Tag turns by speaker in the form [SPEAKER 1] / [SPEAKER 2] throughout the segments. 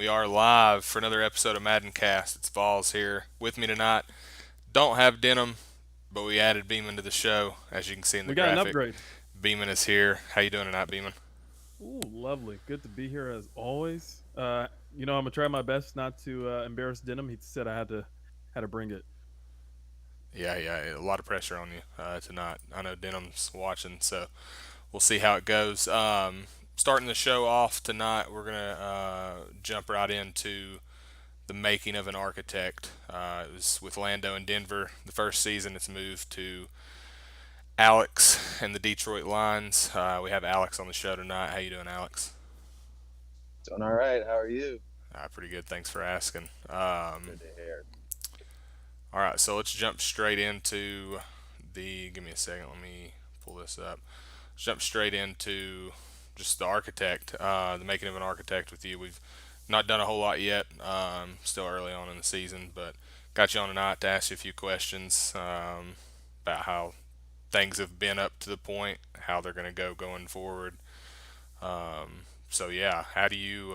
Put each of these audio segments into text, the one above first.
[SPEAKER 1] We are live for another episode of MaddenCast. It's Vols here. With me tonight, don't have Denim, but we added Beeman to the show. As you can see in the
[SPEAKER 2] We got an
[SPEAKER 1] graphic,
[SPEAKER 2] upgrade.
[SPEAKER 1] Beeman is here. How you doing tonight, Beeman?
[SPEAKER 2] Ooh, lovely. Good to be here as always. I'm gonna try my best not to embarrass Denham. He said I had to bring it.
[SPEAKER 1] Yeah, a lot of pressure on you tonight. I know Denim's watching, so we'll see how it goes. Starting the show off tonight, we're gonna jump right into the making of an architect. It was with Lando in Denver. The first season, it's moved to Alex and the Detroit Lions. We have Alex on the show tonight. How you doing, Alex?
[SPEAKER 3] Doing all right. How are you?
[SPEAKER 1] Pretty good. Thanks for asking.
[SPEAKER 3] Good to hear.
[SPEAKER 1] All right, so let's jump straight into the. Give me a second. Let me pull this up. Let's jump straight into just the architect, the making of an architect with you. We've not done a whole lot yet. Still early on in the season, but got you on tonight to ask you a few questions about how things have been up to the point, how they're going to go going forward. So yeah, how do you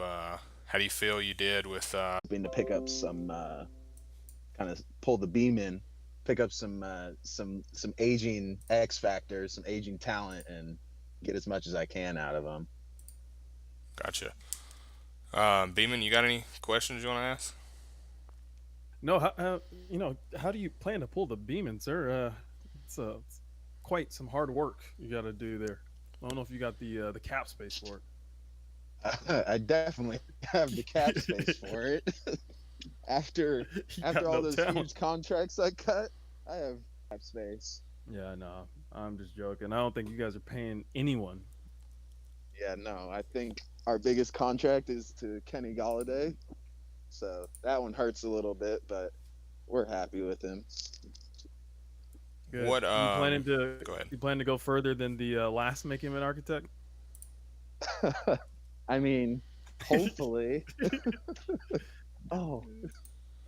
[SPEAKER 1] feel you did with
[SPEAKER 3] Hoping to pick up some kind of pull the beam in, pick up some aging X factors, some aging talent, and get as much as I can out of them.
[SPEAKER 1] Gotcha. Beeman, you got any questions you want to ask?
[SPEAKER 2] No, how do you plan to pull the Beeman, sir? It's quite some hard work you got to do there. I don't know if you got the cap space for
[SPEAKER 3] I definitely have the cap space
[SPEAKER 2] it.
[SPEAKER 3] for it. after
[SPEAKER 2] You
[SPEAKER 3] after
[SPEAKER 2] got
[SPEAKER 3] all
[SPEAKER 2] no
[SPEAKER 3] those
[SPEAKER 2] talent.
[SPEAKER 3] huge contracts I cut, I have cap space.
[SPEAKER 2] Yeah, no, I'm just joking. I don't think you guys are paying anyone.
[SPEAKER 3] Yeah, no, I think our biggest contract is to Kenny Galladay, so that one hurts a little bit, but we're happy with him.
[SPEAKER 2] Good.
[SPEAKER 1] What
[SPEAKER 2] You planning to
[SPEAKER 1] Go ahead.
[SPEAKER 2] you plan to go further than the last making of an architect?
[SPEAKER 3] I mean, hopefully. Oh,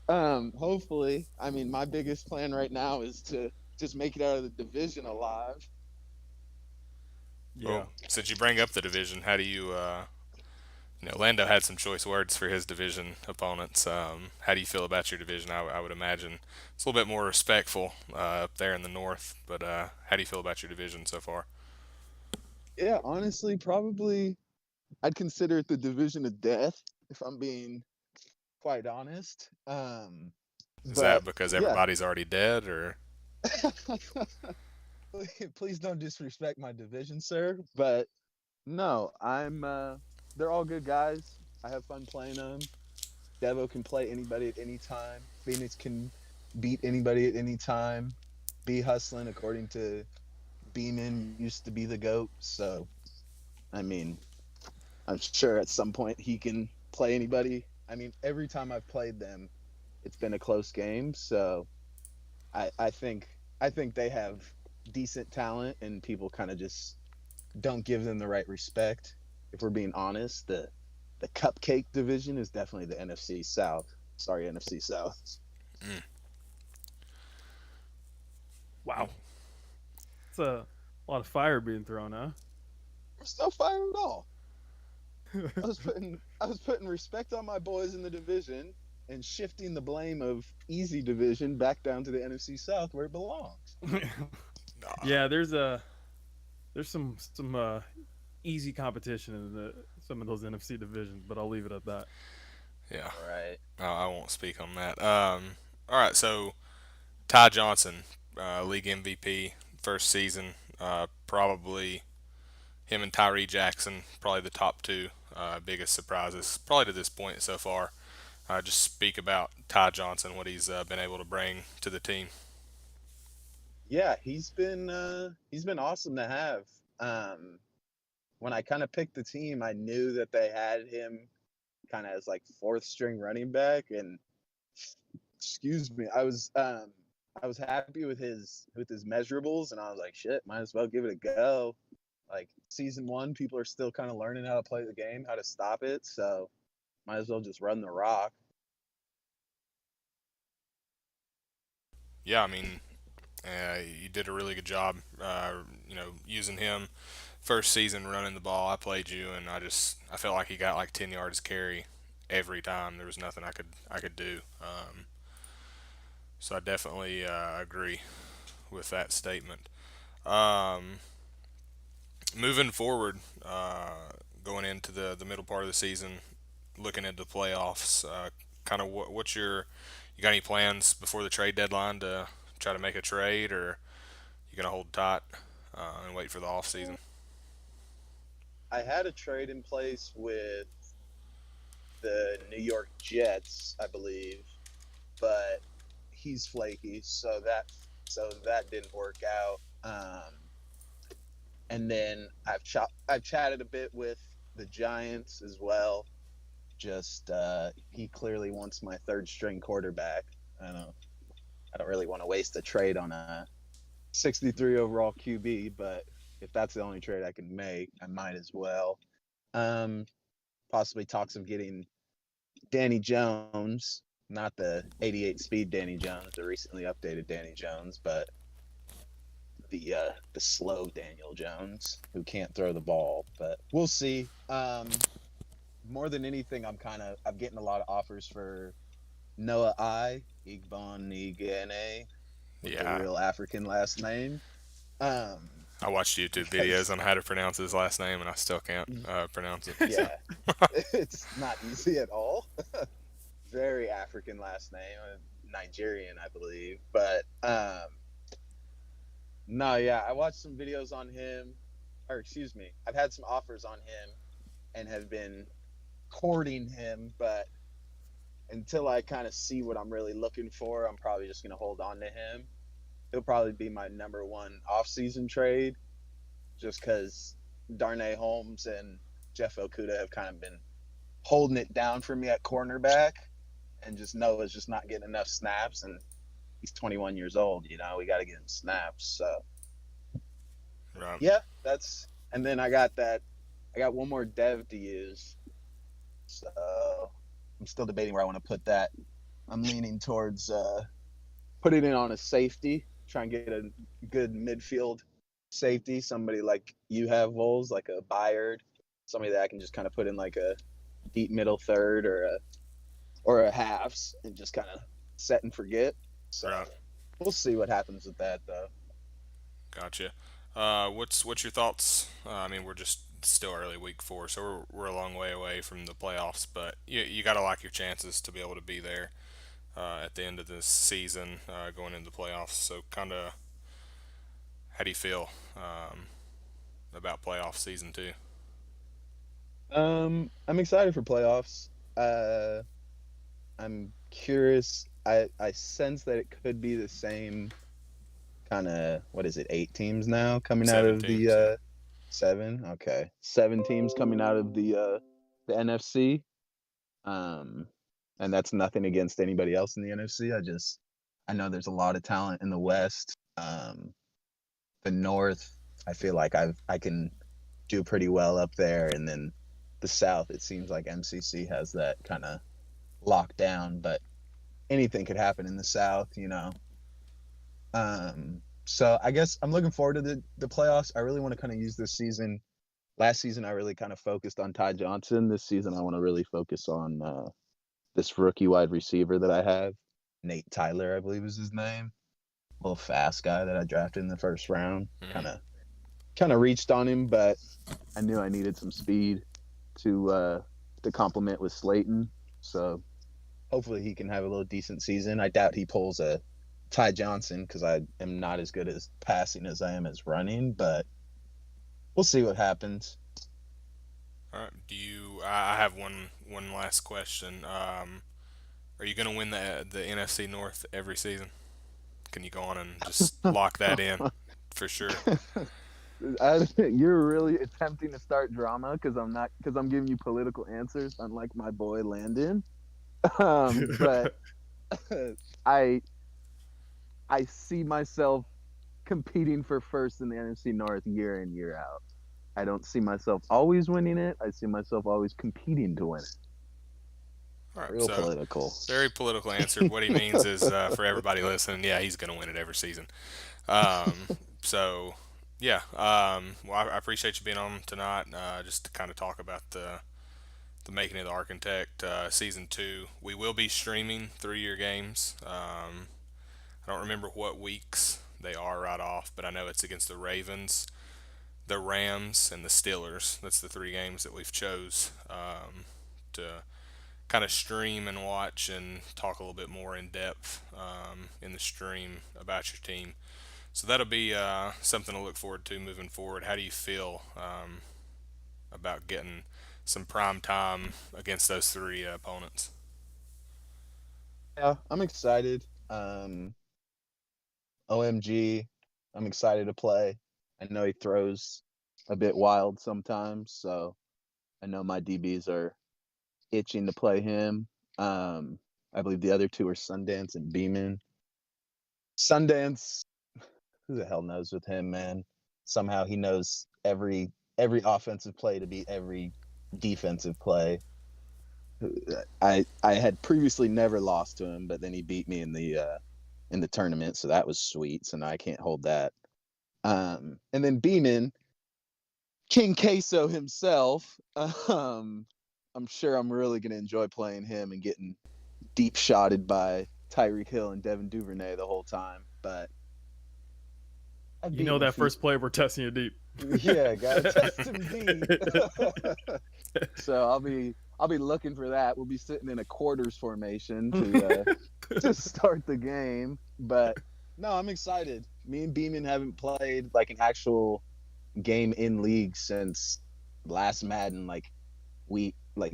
[SPEAKER 3] hopefully. I mean, my biggest plan right now is to just make it out of the division alive.
[SPEAKER 1] Well,
[SPEAKER 2] Yeah.
[SPEAKER 1] since you bring up the division, how do Lando had some choice words for his division opponents. How do you feel about your division? I would imagine it's a little bit more respectful up there in the north, but how do you feel about your division so far?
[SPEAKER 3] Yeah, honestly, probably I'd consider it the division of death if I'm being quite honest.
[SPEAKER 1] Is that
[SPEAKER 3] But
[SPEAKER 1] because
[SPEAKER 3] yeah,
[SPEAKER 1] everybody's already dead, or
[SPEAKER 3] please don't disrespect my division, sir. But no, I'm. They're all good guys. I have fun playing them. Devo can play anybody at any time. Phoenix can beat anybody at any time. Be hustling according to Beeman used to be the GOAT. So I mean, I'm sure at some point he can play anybody. I mean, every time I've played them, it's been a close game. So I think they have decent talent, and people kind of just don't give them the right respect. If we're being honest, the cupcake division is definitely the NFC South. Sorry, NFC South.
[SPEAKER 1] mm,
[SPEAKER 2] Wow. It's a lot of fire being thrown, huh?
[SPEAKER 3] There's no fire at all. I was putting respect on my boys in the division and shifting the blame of easy division back down to the NFC South where it belongs.
[SPEAKER 1] nah,
[SPEAKER 2] Yeah, there's some easy competition in some of those NFC divisions, but I'll leave it at that.
[SPEAKER 1] yeah,
[SPEAKER 3] Right.
[SPEAKER 1] I won't speak on that. All right, so Ty Johnson, league MVP, first season, probably him and Tyree Jackson, probably the top two biggest surprises, probably to this point so far. Just speak about Ty Johnson, what he's been able to bring to the team.
[SPEAKER 3] Yeah, he's been awesome to have. Um, when I kind of picked the team, I knew that they had him kind of as like fourth string running back, and excuse me, I was happy with his measurables, and I was like, shit, might as well give it a go. Like season one, people are still kind of learning how to play the game, how to stop it, so might as well just run the rock.
[SPEAKER 1] Yeah, I mean, you did a really good job, using him first season running the ball. I played you, and I felt like he got like 10 yards carry every time. There was nothing I could do. So I definitely agree with that statement. Um, moving forward, going into the middle part of the season, looking into the playoffs, kind of what's your you got any plans before the trade deadline to try to make a trade, or you gonna hold tight and wait for the off season?
[SPEAKER 3] I had a trade in place with the New York Jets, I believe, but he's flaky, so that didn't work out. And then I've chatted a bit with the Giants as well. Just he clearly wants my third string quarterback. I don't I don't really want to waste a trade on a 63 overall QB, but if that's the only trade I can make, I might as well. Um, Possibly talks of getting Danny Jones, not the 88 speed Danny Jones, the recently updated Danny Jones, but the slow Daniel Jones who can't throw the ball. But we'll see. More than anything, I'm getting a lot of offers for Noah Igbonigene with the
[SPEAKER 1] Yeah,
[SPEAKER 3] real African last name. Um,
[SPEAKER 1] I watched YouTube videos
[SPEAKER 3] because
[SPEAKER 1] on how to pronounce his last name, and I still can't pronounce it. So,
[SPEAKER 3] yeah, it's not easy at all. Very African last name, Nigerian, I believe. But no, yeah, I watched some videos on him, or excuse me, I've had some offers on him and have been courting him, but until I kind of see what I'm really looking for, I'm probably just gonna hold on to him. He'll probably be my number one off-season trade, just because Darnay Holmes and Jeff Okuda have kind of been holding it down for me at cornerback, and just Noah's just not getting enough snaps, and he's 21 years old. We got to get him snaps. So
[SPEAKER 1] right.
[SPEAKER 3] yeah, that's. And then I got that. I got one more dev to use, so I'm still debating where I want to put that. I'm leaning towards putting it on a safety, try and get a good midfield safety, somebody like you have Vols, like a Byard, somebody that I can just kind of put in like a deep middle third or a halves and just kind of set and forget. So
[SPEAKER 1] Right.
[SPEAKER 3] we'll see what happens with that though.
[SPEAKER 1] Gotcha. What's your thoughts? I mean, we're just still early week 4, so we're a long way away from the playoffs. But you got to like your chances to be able to be there at the end of this season, going into the playoffs. So, kind of, how do you feel about playoff season 2?
[SPEAKER 3] I'm excited for playoffs. Uh, I'm curious. I sense that it could be the same kind of, what is it, 8 teams now coming out
[SPEAKER 1] Seven
[SPEAKER 3] of the
[SPEAKER 1] teams, yeah.
[SPEAKER 3] seven. Okay, 7 teams coming out of the NFC. Um, and that's nothing against anybody else in the NFC. I know there's a lot of talent in the West. The North, I feel like I can do pretty well up there, and then the South, it seems like MCC has that kind of locked down, but anything could happen in the South. So I guess I'm looking forward to the playoffs. I really want to kind of use this season. Last season, I really kind of focused on Ty Johnson. This season, I want to really focus on this rookie wide receiver that I have, Nate Tyler, I believe is his name. Little fast guy that I drafted in the first round.
[SPEAKER 1] Hmm.
[SPEAKER 3] Kind of reached on him, but I knew I needed some speed to complement with Slayton. So hopefully he can have a little decent season. I doubt he pulls a Ty Johnson because I am not as good as passing as I am as running, but we'll see what happens.
[SPEAKER 1] All right. Do you? I have one last question. Are you going to win the NFC North every season? Can you go on and just lock that in for sure?
[SPEAKER 3] You're really attempting to start drama because I'm giving you political answers, unlike my boy Landon. But I I see myself competing for first in the NFC North year in year out. I don't see myself always winning it. I see myself always competing to win it.
[SPEAKER 1] All right.
[SPEAKER 3] Real
[SPEAKER 1] So
[SPEAKER 3] political.
[SPEAKER 1] very political answer. What he means is for everybody listening, yeah, he's going to win it every season. Um, so yeah. Well, I appreciate you being on tonight, just to kind of talk about the Making of the Architect season two. We will be streaming 3-year games. I don't remember what weeks they are right off, but I know it's against the Ravens, the Rams, and the Steelers. That's the three games that we've chose to kind of stream and watch and talk a little bit more in depth in the stream about your team. So that'll be something to look forward to moving forward. How do you feel about getting some prime time against those three opponents?
[SPEAKER 3] Yeah, I'm excited. OMG, I'm excited to play. I know he throws a bit wild sometimes, so I know my DBs are itching to play him. I believe the other two are Sundance and Beeman. Sundance, who the hell knows with him, man? Somehow he knows every offensive play to beat every defensive play. I had previously never lost to him, but then he beat me in the tournament, so that was sweet. So now I can't hold that. And then Beeman, King Queso himself. I'm sure I'm really gonna enjoy playing him and getting deep shotted by Tyreek Hill and Devin Duvernay the whole time. But I've
[SPEAKER 2] You
[SPEAKER 3] beaten
[SPEAKER 2] know
[SPEAKER 3] him
[SPEAKER 2] that
[SPEAKER 3] feet.
[SPEAKER 2] first play we're testing you deep.
[SPEAKER 3] Yeah, gotta test him deep. So I'll be looking for that. We'll be sitting in a quarters formation to start the game. But no, I'm excited. Me and Beeman haven't played like an actual game in league since last Madden, like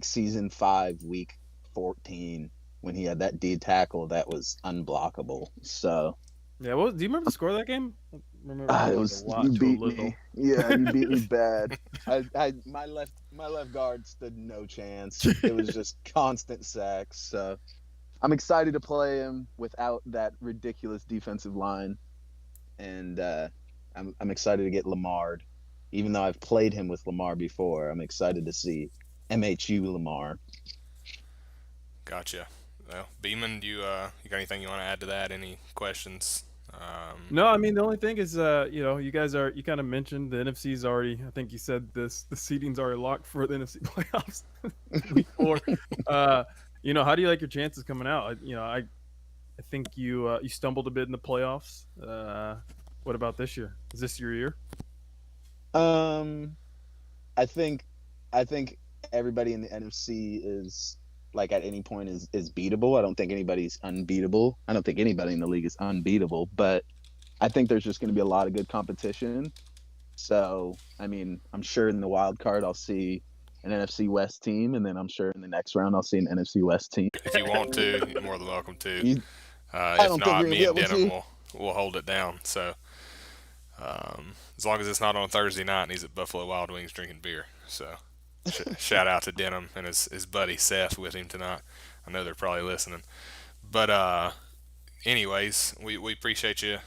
[SPEAKER 3] season 5, week 14, when he had that D tackle that was unblockable. So
[SPEAKER 2] Yeah, well, do you remember the score of that game? I remember
[SPEAKER 3] it
[SPEAKER 2] like a
[SPEAKER 3] was you
[SPEAKER 2] lot to a
[SPEAKER 3] beat me.
[SPEAKER 2] little.
[SPEAKER 3] Yeah, you beat me bad. I my left guard stood no chance. It was just constant sacks. So I'm excited to play him without that ridiculous defensive line, and I'm excited to get Lamar. Even though I've played him with Lamar before, I'm excited to see MHU Lamar.
[SPEAKER 1] Gotcha. Well, Beeman, you got anything you want to add to that? Any questions?
[SPEAKER 2] No, I mean the only thing is, you guys are you kind of mentioned the NFC's already. I think you said the seeding's already locked for the NFC playoffs, week 4. Uh, how do you like your chances coming out? I think you stumbled a bit in the playoffs. What about this year? Is this your year?
[SPEAKER 3] Um, I think I think everybody in the NFC is like at any point is beatable. I don't think anybody's unbeatable. I don't think anybody in the league is unbeatable, but I think there's just going to be a lot of good competition. So, I mean, I'm sure in the wild card I'll see an NFC West team, and then I'm sure in the next round I'll see an NFC West team.
[SPEAKER 1] If you want to, you're more than welcome to.
[SPEAKER 3] You, I
[SPEAKER 1] If
[SPEAKER 3] don't think
[SPEAKER 1] not,
[SPEAKER 3] you're gonna
[SPEAKER 1] me
[SPEAKER 3] be
[SPEAKER 1] and
[SPEAKER 3] able
[SPEAKER 1] Denham
[SPEAKER 3] to.
[SPEAKER 1] will hold it down. So as long as it's not on a Thursday night and he's at Buffalo Wild Wings drinking beer. So shout out to Denham and his buddy Seth with him tonight. I know they're probably listening. But anyways, we appreciate you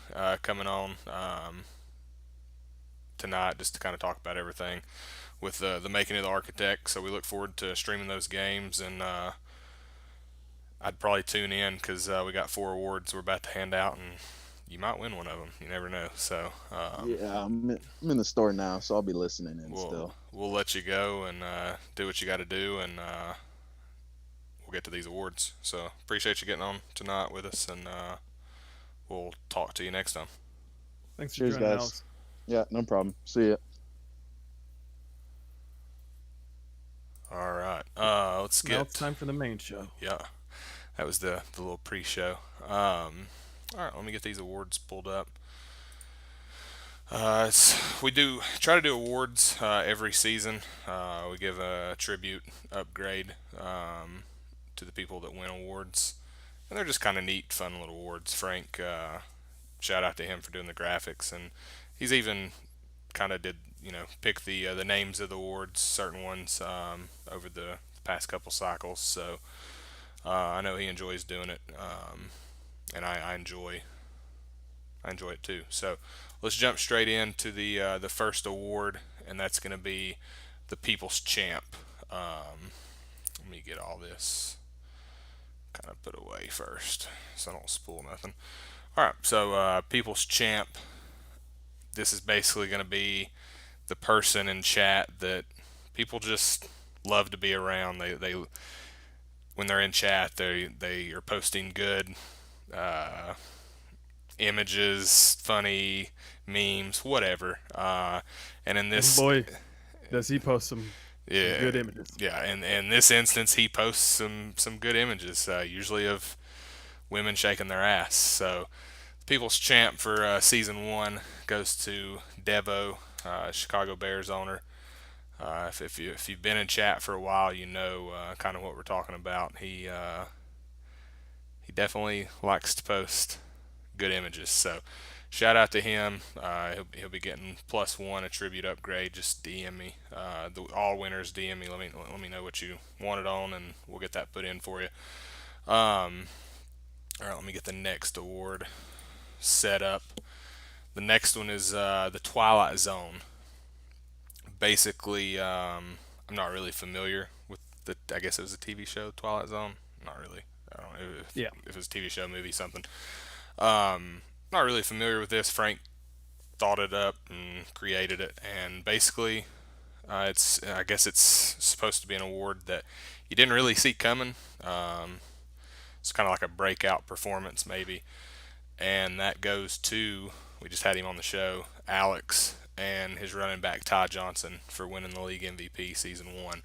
[SPEAKER 1] coming on tonight just to kind of talk about everything with the making of the architect. So we look forward to streaming those games, and I'd probably tune in because we got 4 awards we're about to hand out, and you might win one of them. You never know. So
[SPEAKER 3] Yeah, I'm in the store now, so I'll be listening in
[SPEAKER 1] we'll
[SPEAKER 3] still.
[SPEAKER 1] we'll let you go and do what you got to do, and we'll get to these awards. So appreciate you getting on tonight with us, and we'll talk to you next time.
[SPEAKER 2] Thanks for
[SPEAKER 3] Cheers,
[SPEAKER 2] joining,
[SPEAKER 3] guys.
[SPEAKER 2] Alex.
[SPEAKER 3] Yeah, no problem. See ya.
[SPEAKER 1] All right. Let's
[SPEAKER 2] Now it's
[SPEAKER 1] get
[SPEAKER 2] time for the main show.
[SPEAKER 1] yeah. That was the little pre-show. All right, let me get these awards pulled up. We do try to do awards every season. We give a tribute upgrade to the people that win awards, and they're just kind of neat, fun little awards. Frank, shout out to him for doing the graphics, and he's even kind of did pick the names of the awards, certain ones over the past couple cycles. So I know he enjoys doing it, and I enjoy it too. So let's jump straight into the first award, and that's going to be the People's Champ. Let me get all this kind of put away first, so I don't spoil nothing. All right, so People's Champ. This is basically going to be the person in chat that people just love to be around. They when they're in chat, they are posting good uh, images, funny memes, whatever. And in
[SPEAKER 2] And
[SPEAKER 1] this,
[SPEAKER 2] boy, does he post some
[SPEAKER 1] yeah,
[SPEAKER 2] good images.
[SPEAKER 1] yeah, and in this instance, he posts some good images, usually of women shaking their ass. So, people's champ for season one goes to Devo, Chicago Bears owner. If you've been in chat for a while, you know kind of what we're talking about. He definitely likes to post good images. So shout out to him. He'll be getting +1 a tribute upgrade. Just DM me. All winners DM me. Let me know what you want it on, and we'll get that put in for you. All right, let me get the next award set up. The next one is the Twilight Zone. Basically, I'm not really familiar with the. I guess it was a TV show, Twilight Zone. Not really. I don't know
[SPEAKER 2] Yeah.
[SPEAKER 1] if it was a TV show, movie, something. Not really familiar with this. Frank thought it up and created it, and basically, it's. I guess it's supposed to be an award that you didn't really see coming. It's kind of like a breakout performance, maybe, and that goes to. We just had him on the show, Alex, and his running back Ty Johnson for winning the league MVP season one.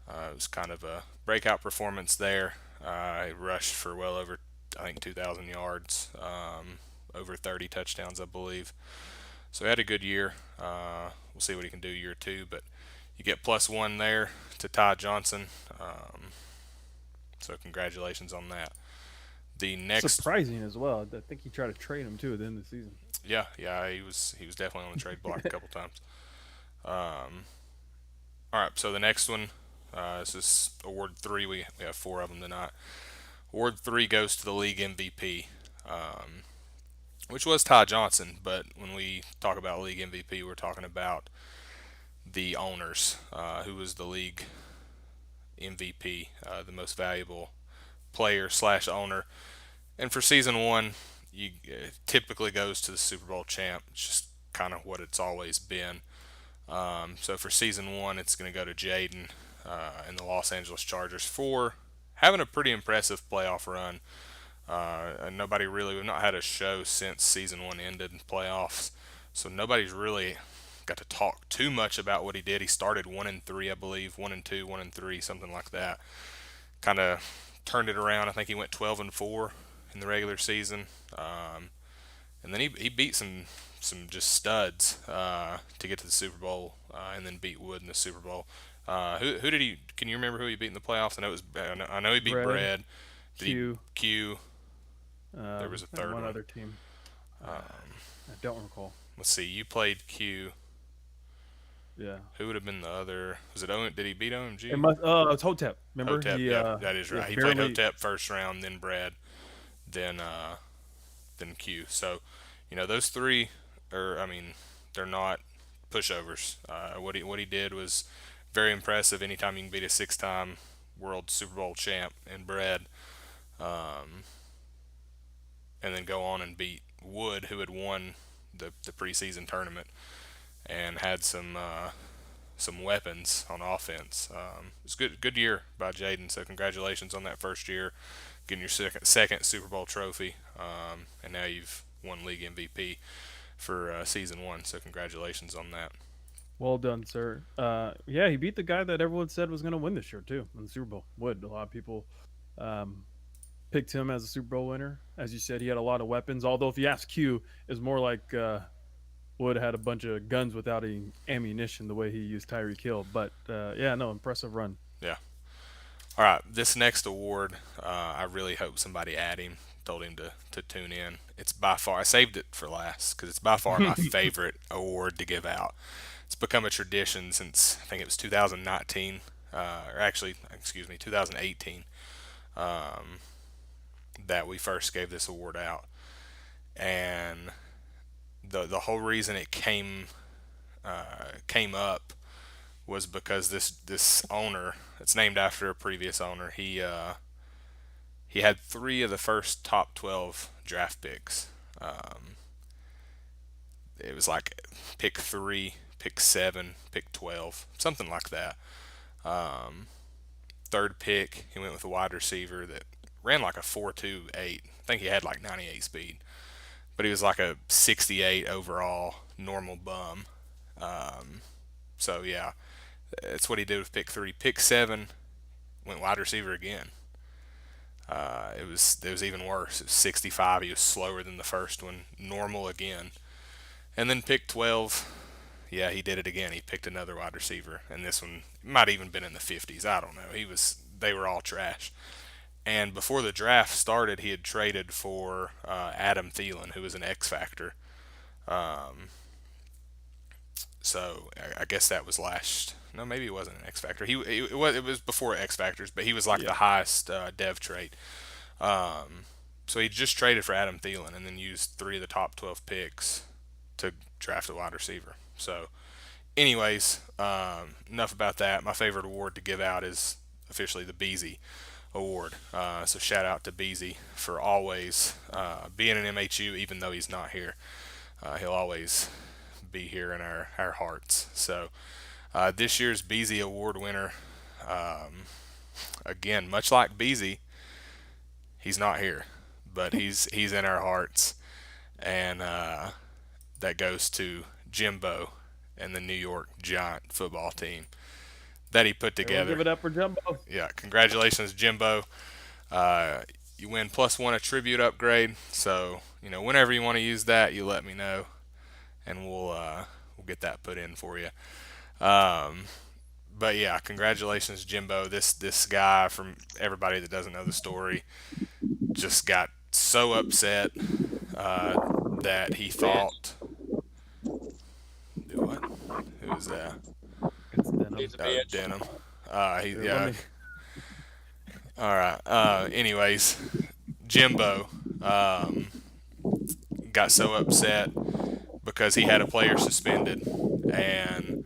[SPEAKER 1] It was kind of a breakout performance there. He rushed for well over, I think, 2,000 yards, over 30 touchdowns, I believe. So he had a good year. We'll see what he can do year two, but you get +1 there to Ty Johnson. So congratulations on that. The next,
[SPEAKER 2] Surprising as well. I think he tried to trade him too at the end of the season.
[SPEAKER 1] yeah, he was definitely on the trade block a couple times. All right, so the next one, this is award three. We have four of them tonight. Award three goes to the league MVP, which was Ty Johnson. But when we talk about league MVP, we're talking about the owners, who was the league MVP, the most valuable player slash owner. And for season one, it typically goes to the Super Bowl champ. It's just kind of what it's always been. So for season one, it's going to go to Jaden and the Los Angeles Chargers for having a pretty impressive playoff run. And we've not had a show since season one ended in playoffs, so nobody's really got to talk too much about what he did. He started 1-3, I believe, 1-2, 1-3, something like that. Kind of turned it around. I think he went 12-4 in the regular season, and then he beat some just studs to get to the Super Bowl, and then beat Wood in the Super Bowl. Who did he? Can you remember who he beat in the playoffs? I know he beat
[SPEAKER 2] Bread,
[SPEAKER 1] Brad. Did he
[SPEAKER 2] Q,
[SPEAKER 1] Q? There was a
[SPEAKER 2] and
[SPEAKER 1] third
[SPEAKER 2] one
[SPEAKER 1] one.
[SPEAKER 2] other team. I don't recall.
[SPEAKER 1] Let's see. You played Q.
[SPEAKER 2] Yeah.
[SPEAKER 1] Who would have been the other? Was it Owen? Did he beat OMG?
[SPEAKER 2] It must. It's Hotep. Remember?
[SPEAKER 1] Hotep.
[SPEAKER 2] He,
[SPEAKER 1] Yeah, that is
[SPEAKER 2] yeah,
[SPEAKER 1] right. He played
[SPEAKER 2] barely.
[SPEAKER 1] Hotep first round, then Brad, then Q. So, those three are. I mean, they're not pushovers. What he did was very impressive. Anytime you can beat a six-time world Super Bowl champ in Brad, and then go on and beat Wood, who had won the preseason tournament and had some weapons on offense. It's good year by Jaden. So congratulations on that first year, getting your second Super Bowl trophy, and now you've won league MVP for season one. So congratulations on that.
[SPEAKER 2] Well done, sir. Yeah, he beat the guy that everyone said was going to win this year too in the Super Bowl. Wood. A lot of people um, picked him as a Super Bowl winner. As you said, he had a lot of weapons. Although, if you ask Q, it's more like Wood had a bunch of guns without any ammunition, the way he used Tyreek Hill. But yeah, no, impressive run.
[SPEAKER 1] Yeah. All right. This next award, I really hope somebody at him told him to tune in. It's by far. I saved it for last because it's by far my favorite award to give out. It's become a tradition since I think it was 2019, or actually, excuse me, 2018, that we first gave this award out. And the whole reason it came up was because this owner, it's named after a previous owner. He had three of the first top 12 draft picks. It was like pick 3, pick 7, pick 12, something like that. Um, third pick, he went with a wide receiver that ran like a 4.28. I think he had like 98 speed, but he was like a 68 overall normal bum. Um, so yeah, that's what he did with pick three. Pick seven went wide receiver again. It was even worse. It was 65. He was slower than the first one. Normal again. And then pick 12. Yeah, he did it again. He picked another wide receiver, and this one might even been in the 50s. I don't know. They were all trash. And before the draft started, he had traded for Adam Thielen, who was an X factor. Um, so I guess that was last. No, maybe it wasn't an X factor. It was before X factors, but he was like
[SPEAKER 2] Yeah.
[SPEAKER 1] the highest dev trait. Um, so he just traded for Adam Thielen and then used three of the top 12 picks to draft a wide receiver. So, anyways, enough about that. My favorite award to give out is officially the Beasy Award. So shout out to Beasy for always being an MHU, even though he's not here. He'll always be here in our hearts. So this year's Beasy Award winner, again, much like Beasy, he's not here, but he's in our hearts, and that goes to Jimbo and the New York Giant football team that he put
[SPEAKER 2] Everyone
[SPEAKER 1] together.
[SPEAKER 2] give it up for Jumbo.
[SPEAKER 1] Yeah, congratulations, Jimbo. Uh, you win +1 a tribute upgrade. So whenever you want to use that, you let me know, and we'll get that put in for you. Um, but yeah, congratulations, Jimbo. This guy, from everybody that doesn't know the story, just got so upset that he thought. Do what? Who was that?
[SPEAKER 2] It's Denim.
[SPEAKER 4] He's a bitch.
[SPEAKER 1] Denim.
[SPEAKER 2] Here,
[SPEAKER 1] Yeah.
[SPEAKER 2] let me.
[SPEAKER 1] All right. Anyways, Jimbo got so upset because he had a player suspended, and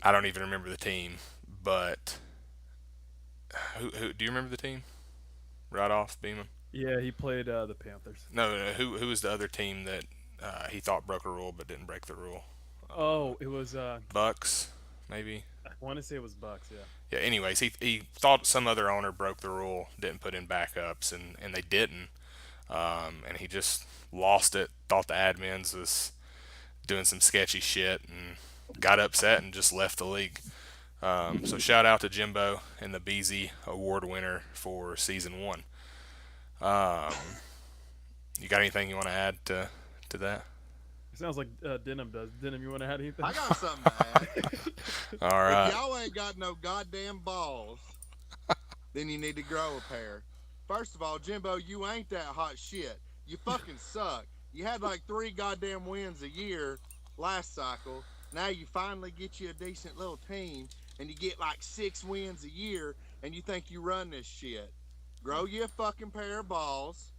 [SPEAKER 1] I don't even remember the team. But who do you remember the team? Right off, Beeman.
[SPEAKER 2] Yeah, he played the Panthers.
[SPEAKER 1] No. Who was the other team that he thought broke a rule but didn't break the rule?
[SPEAKER 2] Oh, it was.
[SPEAKER 1] Bucks, maybe.
[SPEAKER 2] I want to say it was Bucks. Yeah.
[SPEAKER 1] Yeah. Anyways, he thought some other owner broke the rule, didn't put in backups, and they didn't. And he just lost it. Thought the admins was doing some sketchy shit and got upset and just left the league. So shout out to Jimbo and the BZ Award winner for season one. Um, you got anything you want to add to that?
[SPEAKER 2] It sounds like Denim does. Denim, you want to add anything?
[SPEAKER 4] I got something to add.
[SPEAKER 1] All
[SPEAKER 4] If
[SPEAKER 1] right.
[SPEAKER 4] y'all ain't got no goddamn balls, then you need to grow a pair. First of all, Jimbo, you ain't that hot shit. You fucking suck. You had like 3 goddamn wins a year last cycle. Now you finally get you a decent little team, and you get like 6 wins a year, and you think you run this shit. Grow you a fucking pair of balls.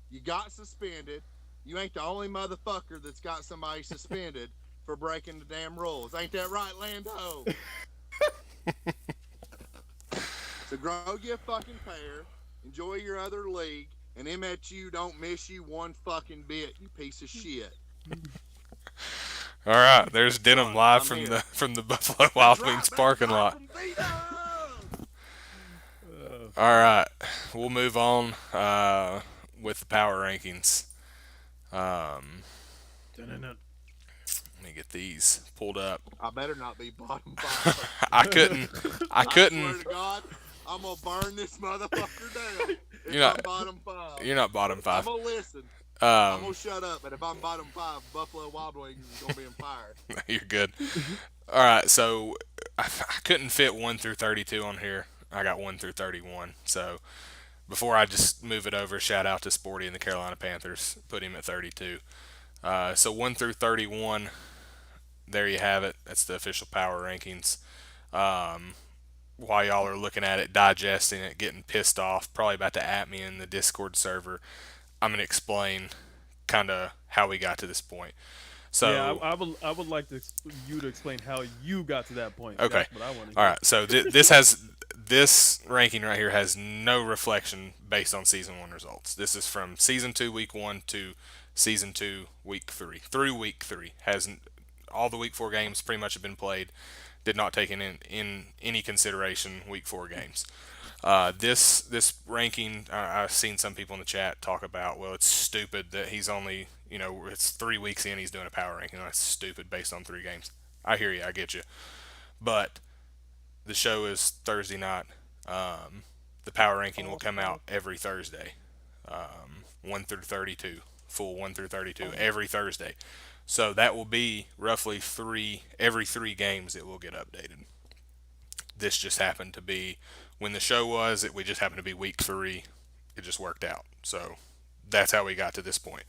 [SPEAKER 4] You got suspended. You ain't the only motherfucker that's got somebody suspended for breaking the damn rules. Ain't that right, Lando? So grow you a fucking pair, enjoy your other league, and MHU don't miss you one fucking bit, you piece of shit.
[SPEAKER 1] All right. There's Denim live
[SPEAKER 4] I'm
[SPEAKER 1] from
[SPEAKER 4] here.
[SPEAKER 1] the Buffalo Wild
[SPEAKER 4] That's right,
[SPEAKER 1] Wings
[SPEAKER 4] baby,
[SPEAKER 1] parking
[SPEAKER 4] live
[SPEAKER 1] lot.
[SPEAKER 4] from Vito!
[SPEAKER 1] All right. We'll move on with the power rankings.
[SPEAKER 2] Dun-dun-dun.
[SPEAKER 1] Let me get these pulled up.
[SPEAKER 4] I better not be bottom 5.
[SPEAKER 1] I couldn't. I
[SPEAKER 4] I swear
[SPEAKER 1] couldn't.
[SPEAKER 4] to God, I'm gonna burn this motherfucker down if
[SPEAKER 1] You're not-
[SPEAKER 4] I'm bottom 5.
[SPEAKER 1] You're not bottom
[SPEAKER 4] I'm
[SPEAKER 1] 5.
[SPEAKER 4] gonna listen. I'm
[SPEAKER 1] Um,
[SPEAKER 4] gonna shut up, but if I'm bottom 5, Buffalo Wild Wings is gonna be in fire.
[SPEAKER 1] you're good. All right. So I couldn't fit 1 through 32 on here. I got 1 through 31. So before I just move it over, shout out to Sporty and the Carolina Panthers. Put him at 32. So 1 through 31. There you have it. That's the official power rankings. While y'all are looking at it, digesting it, getting pissed off, probably about to at me in the Discord server, I'm gonna explain kind of how we got to this point. So
[SPEAKER 2] Yeah, I would like you to explain how you got to that point.
[SPEAKER 1] Okay.
[SPEAKER 2] That's what I want to
[SPEAKER 1] all right, so this ranking right here has no reflection based on season 1 results. This is from season 2 week 1 to season 2 week 3 through week 3. All the week 4 games pretty much have been played. did not take in any consideration week 4 games. This ranking, I've seen some people in the chat talk about, well, it's stupid that he's only, it's 3 weeks in, he's doing a power ranking. That's stupid based on 3 games. I hear you, I get you. But the show is Thursday night. The power ranking will come out every Thursday, 1 through 32, full 1 through 32 every Thursday. So that will be roughly every 3 games it will get updated. This just happened to be when the show was. We just happened to be week 3. It just worked out. So that's how we got to this point.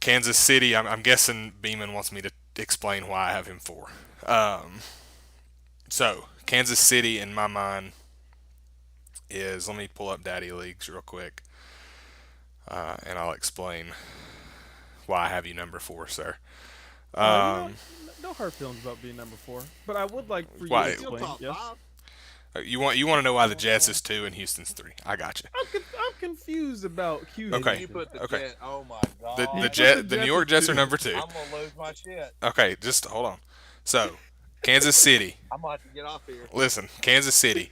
[SPEAKER 1] Kansas City. I'm guessing Beeman wants me to explain why I have him 4. So Kansas City in my mind is. Let me pull up Daddy Leagues real quick, and I'll explain why I have you number 4, sir.
[SPEAKER 2] No hard feelings about being number 4, but I would like for you
[SPEAKER 1] Why-
[SPEAKER 2] to
[SPEAKER 4] Still
[SPEAKER 2] explain.
[SPEAKER 4] top
[SPEAKER 2] Yes?
[SPEAKER 4] 5.
[SPEAKER 1] You want to know why the Jets is 2 and Houston's 3? I got you.
[SPEAKER 2] I'm confused about Houston.
[SPEAKER 1] Okay.
[SPEAKER 4] You put the
[SPEAKER 1] Okay.
[SPEAKER 4] Jet. Oh my god.
[SPEAKER 1] The New York Jets are number 2.
[SPEAKER 4] I'm gonna lose my shit.
[SPEAKER 1] Okay, just hold on. So Kansas City.
[SPEAKER 4] I'm about to get off here.
[SPEAKER 1] Listen, Kansas City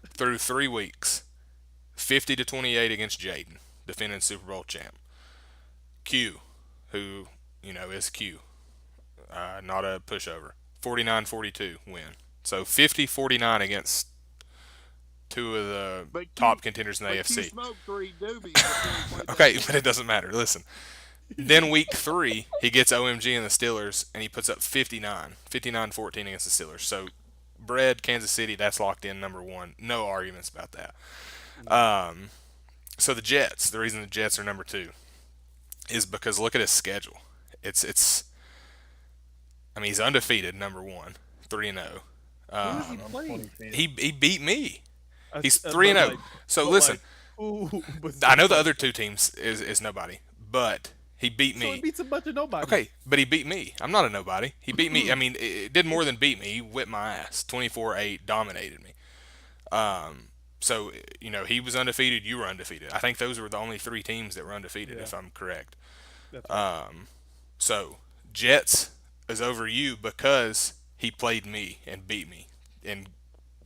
[SPEAKER 1] through 3 weeks, 50-28 against Jaden, defending Super Bowl champ. Q, who is Q, not a pushover. 49-42 win. So 50-49 against 2 of the
[SPEAKER 4] But
[SPEAKER 1] top contenders in the
[SPEAKER 4] But you
[SPEAKER 1] AFC.
[SPEAKER 4] smoked 3 doobies before you played that
[SPEAKER 1] Okay,
[SPEAKER 4] game.
[SPEAKER 1] but it doesn't matter. Listen. Then week 3, he gets OMG in the Steelers, and he puts up 59-14 against the Steelers. So, Kansas City, that's locked in number 1. No arguments about that. So the Jets, the reason the Jets are number 2 is because look at his schedule. It's he's undefeated, number 1, 3-0.
[SPEAKER 2] Who is he playing?
[SPEAKER 1] He beat me. He's
[SPEAKER 2] But
[SPEAKER 1] 3-0.
[SPEAKER 2] like-
[SPEAKER 1] So
[SPEAKER 2] but
[SPEAKER 1] listen,
[SPEAKER 2] but
[SPEAKER 1] I know the other 2 teams is nobody, but he beat
[SPEAKER 2] So
[SPEAKER 1] me.
[SPEAKER 2] he beats a bunch of nobody.
[SPEAKER 1] Okay, but he beat me. I'm not a nobody. He beat me. I mean, it did more than beat me. He whipped my ass. 24-8, dominated me. So, he was undefeated. You were undefeated. I think those were the only 3 teams that were undefeated,
[SPEAKER 2] Yeah.
[SPEAKER 1] if I'm correct.
[SPEAKER 2] That's right.
[SPEAKER 1] So, Jets is over you because he played me and beat me in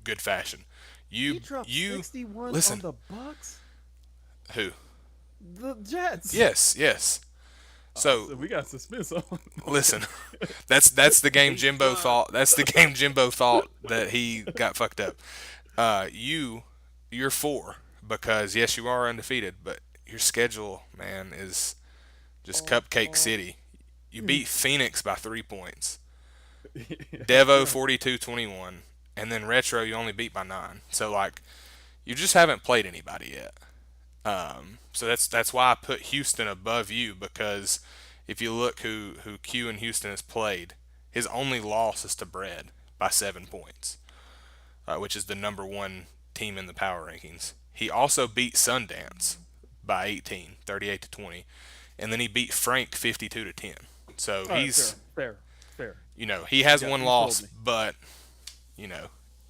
[SPEAKER 1] good fashion.
[SPEAKER 2] He dropped 61
[SPEAKER 1] listen.
[SPEAKER 2] on the Bucks.
[SPEAKER 1] Who?
[SPEAKER 2] The Jets.
[SPEAKER 1] Yes.
[SPEAKER 2] So we got suspense on.
[SPEAKER 1] Listen, that's the game Jimbo thought. That's the game Jimbo thought that he got fucked up. You're 4 because yes, you are undefeated, but your schedule, man, is just cupcake city. You beat Phoenix by 3 points. Devo 42-21, and then Retro you only beat by 9. So like, you just haven't played anybody yet. So that's why I put Houston above you, because if you look who Q in Houston has played, his only loss is to Bread by 7 points, which is the number 1 team in the power rankings. He also beat Sundance by 18, 38-20, and then he beat Frank 52-10. So
[SPEAKER 2] All right,
[SPEAKER 1] he's
[SPEAKER 2] fair.
[SPEAKER 1] he has
[SPEAKER 2] Yeah,
[SPEAKER 1] one
[SPEAKER 2] you
[SPEAKER 1] loss,
[SPEAKER 2] told me.
[SPEAKER 1] but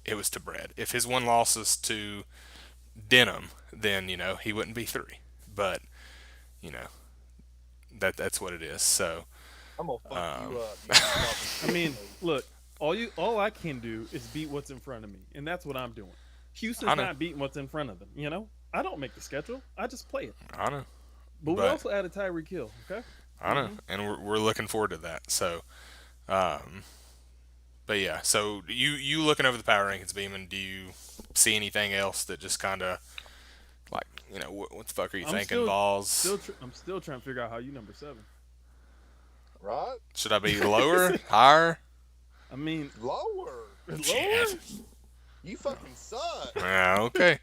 [SPEAKER 1] it was to Bread. If his one loss is to Denham, then he wouldn't be 3. But that's what it is. So
[SPEAKER 4] I'm gonna fuck you up.
[SPEAKER 2] I mean, look, all I can do is beat what's in front of me, and that's what I'm doing. Houston's
[SPEAKER 1] I know.
[SPEAKER 2] not beating what's in front of them. I don't make the schedule. I just play it.
[SPEAKER 1] I know,
[SPEAKER 2] But we
[SPEAKER 1] But-
[SPEAKER 2] also added Tyreek Hill. Okay.
[SPEAKER 1] I know, and we're looking forward to that. So, but yeah. So you looking over the power rankings, Beeman? Do you see anything else that just kind of like what the fuck are you
[SPEAKER 2] I'm
[SPEAKER 1] thinking,
[SPEAKER 2] still-
[SPEAKER 1] balls?
[SPEAKER 2] I'm still trying to figure out how you number 7.
[SPEAKER 4] Right?
[SPEAKER 1] Should I be lower, higher?
[SPEAKER 2] I mean,
[SPEAKER 4] Lower.
[SPEAKER 2] lower.
[SPEAKER 1] Shit.
[SPEAKER 4] You fucking suck.
[SPEAKER 1] Yeah, okay.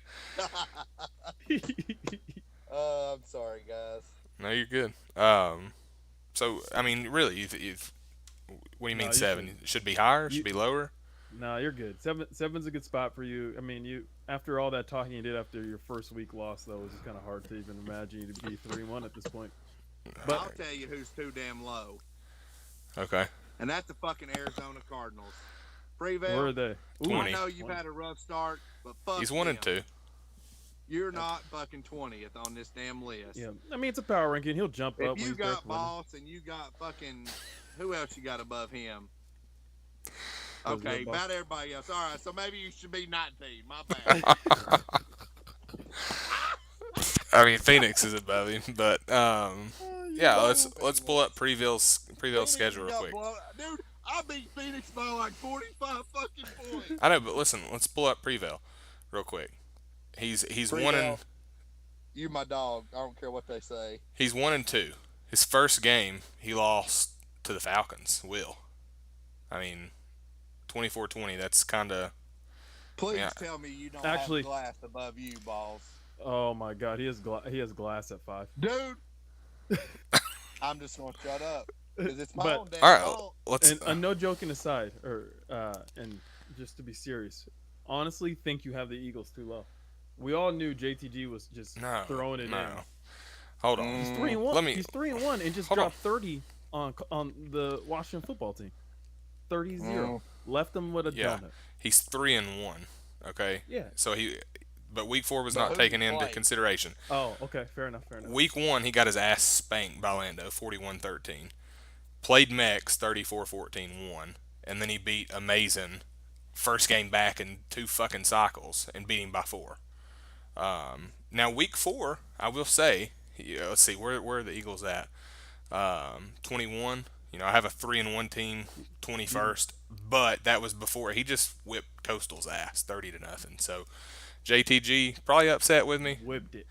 [SPEAKER 4] I'm sorry, guys.
[SPEAKER 1] No, you're good. So I mean, really, what do you mean
[SPEAKER 2] No, you
[SPEAKER 1] 7? Should be higher? Should be lower?
[SPEAKER 2] No, you're good. Seven's a good spot for you. I mean, you after all that talking you did after your first week loss, though, it's kind of hard to even imagine you to be 3-1 at this point. But
[SPEAKER 4] I'll tell you who's too damn low,
[SPEAKER 1] Okay.
[SPEAKER 4] and that's the fucking Arizona Cardinals.
[SPEAKER 2] where are
[SPEAKER 4] Freevale,
[SPEAKER 2] they?
[SPEAKER 1] 20.
[SPEAKER 4] I know you've had a rough start, but fuck
[SPEAKER 1] He's 1 and
[SPEAKER 4] them.
[SPEAKER 1] 2.
[SPEAKER 4] You're not fucking 20th on this damn list.
[SPEAKER 2] Yeah, I mean it's a power ranking. He'll jump up
[SPEAKER 4] If
[SPEAKER 2] when
[SPEAKER 4] you
[SPEAKER 2] he starts
[SPEAKER 4] got
[SPEAKER 2] winning.
[SPEAKER 4] Boss and you got fucking who else you got above him?
[SPEAKER 2] 'cause
[SPEAKER 4] Okay,
[SPEAKER 2] Boss.
[SPEAKER 4] about everybody else. All right, so maybe you should be 19. My bad.
[SPEAKER 1] I mean, Phoenix is above him, but
[SPEAKER 2] You
[SPEAKER 1] yeah.
[SPEAKER 2] know,
[SPEAKER 1] Let's pull up Previl's
[SPEAKER 4] Phoenix
[SPEAKER 1] schedule real
[SPEAKER 4] got
[SPEAKER 1] quick.
[SPEAKER 4] blown. Dude, I beat Phoenix by like 45 fucking points.
[SPEAKER 1] I know, but listen, let's pull up Preval real quick. He's one and
[SPEAKER 4] Prevail, you my dog. I don't care what they say.
[SPEAKER 1] he's 1-2. His first game he lost to the Falcons. I mean, 24-20. That's kind of
[SPEAKER 4] Please
[SPEAKER 1] yeah.
[SPEAKER 4] tell me you don't
[SPEAKER 2] Actually-
[SPEAKER 4] have glass above you, balls.
[SPEAKER 2] oh my God, he has glass at 5.
[SPEAKER 4] Dude, I'm just going to shut up. Because it's my
[SPEAKER 2] But-
[SPEAKER 4] own damn
[SPEAKER 1] All right,
[SPEAKER 4] fault.
[SPEAKER 1] let's.
[SPEAKER 2] And no joking aside, and just to be serious, honestly, think you have the Eagles too low. We all knew JTG was just
[SPEAKER 1] No,
[SPEAKER 2] throwing it
[SPEAKER 1] no.
[SPEAKER 2] in.
[SPEAKER 1] Hold on.
[SPEAKER 2] He's 3-1.
[SPEAKER 1] Let me-
[SPEAKER 2] He's 3-1 and just
[SPEAKER 1] hold on.
[SPEAKER 2] dropped 30 on the Washington football team. 30-0. Left them with a
[SPEAKER 1] Yeah.
[SPEAKER 2] donut.
[SPEAKER 1] He's 3-1. Okay.
[SPEAKER 2] Yeah.
[SPEAKER 1] So but week 4 was
[SPEAKER 4] But
[SPEAKER 1] not
[SPEAKER 4] who'd
[SPEAKER 1] taken
[SPEAKER 4] he
[SPEAKER 1] into
[SPEAKER 4] play?
[SPEAKER 1] consideration.
[SPEAKER 2] Oh, okay. Fair enough.
[SPEAKER 1] Week 1 he got his ass spanked by Lando, 41-13. Played Mex 34-14, won, and then he beat Amazing first game back in 2 fucking cycles and beat him by 4. Now week 4, I will say, let's see where are the Eagles at? 21. I have a 3-1 team, 21st, but that was before he just whipped Coastal's ass 30-0. So JTG probably upset with me.
[SPEAKER 2] Whipped it.